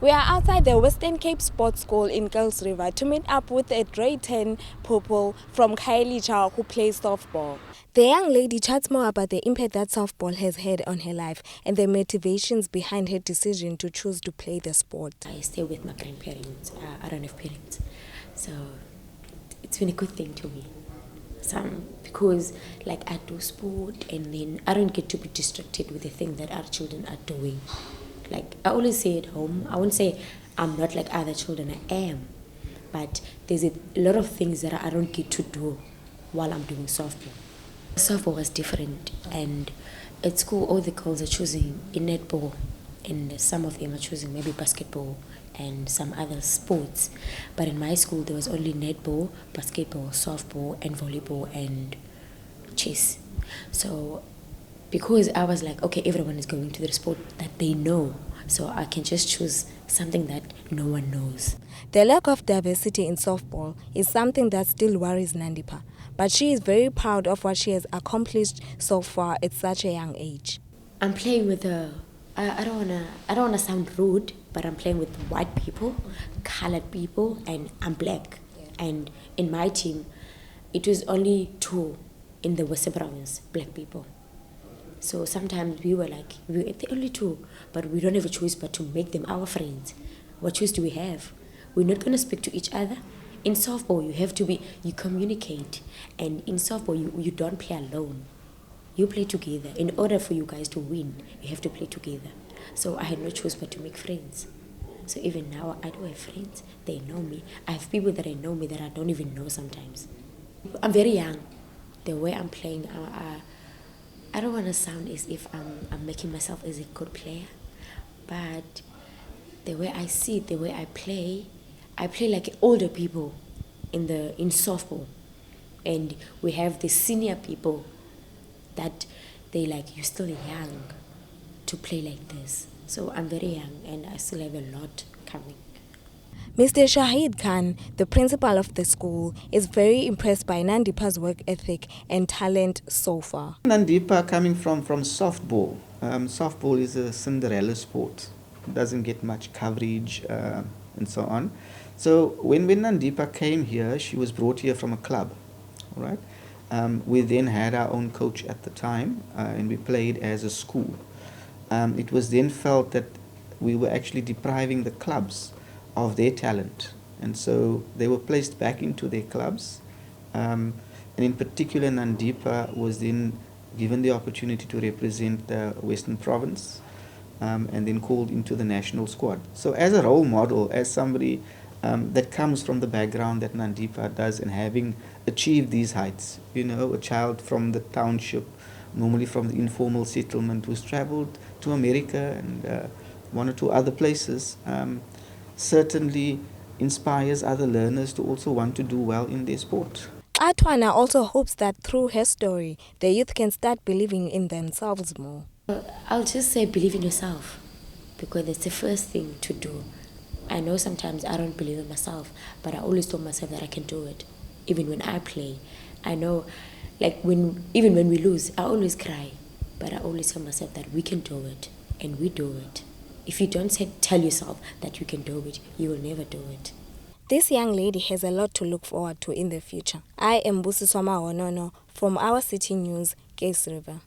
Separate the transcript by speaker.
Speaker 1: We are outside the Western Cape Sports School in Kuils River to meet up with a grade 10 pupil from Khayelitsha who plays softball. The young lady chats more about the impact that softball has had on her life and the motivations behind her decision to choose to play the sport.
Speaker 2: I stay with my grandparents. I don't have parents. So it's been a good thing to me. Because like I do sport and then I don't get to be distracted with the thing that other children are doing. Like I always say at home, I won't say I'm not like other children, I am. But there's a lot of things that I don't get to do while I'm doing softball. Softball was different, and at school all the girls are choosing in netball and some of them are choosing maybe basketball and some other sports. But in my school there was only netball, basketball, softball and volleyball and chess. So because I was like, okay, everyone is going to the sport that they know, so I can just choose something that no one knows.
Speaker 1: The lack of diversity in softball is something that still worries Nandipha, but she is very proud of what she has accomplished so far at such a young age.
Speaker 2: I'm playing with I don't wanna sound rude, but I'm playing with white people, colored people, and I'm black. Yeah. And in my team, it was only 2 in the Western Province, black people. So sometimes we were the only 2, but we don't have a choice but to make them our friends. What choice do we have? We're not going to speak to each other. In softball, you communicate. And in softball, you don't play alone. You play together. In order for you guys to win, you have to play together. So I had no choice but to make friends. So even now, I do have friends. They know me. I have people that I know me that I don't even know sometimes. I'm very young. The way I'm playing, I don't want to sound as if I'm making myself as a good player, but the way I see it, the way I play like older people in softball, and we have the senior people that they like, you're still young to play like this. So I'm very young and I still have a lot coming.
Speaker 1: Mr. Shahid Khan, the principal of the school, is very impressed by Nandipha's work ethic and talent so far.
Speaker 3: Nandipha coming from softball. Softball is a Cinderella sport. It doesn't get much coverage and so on. So when Nandipha came here, she was brought here from a club, right? We then had our own coach at the time, and we played as a school. It was then felt that we were actually depriving the clubs of their talent, and so they were placed back into their clubs, and in particular Nandipha was then given the opportunity to represent the Western Province, and then called into the national squad. So as a role model, as somebody that comes from the background that Nandipha does, and having achieved these heights, a child from the township, normally from the informal settlement, who's traveled to America and 1 or 2 other places, certainly inspires other learners to also want to do well in their sport.
Speaker 1: Gxathwana also hopes that through her story, the youth can start believing in themselves more.
Speaker 2: I'll just say believe in yourself, because it's the first thing to do. I know sometimes I don't believe in myself, but I always told myself that I can do it. Even when I play, I know, like even when we lose, I always cry, but I always tell myself that we can do it, and we do it. If you don't tell yourself that you can do it, you will never do it.
Speaker 1: This young lady has a lot to look forward to in the future. I am Busiswa Mahonono from Our City News, Kuils River.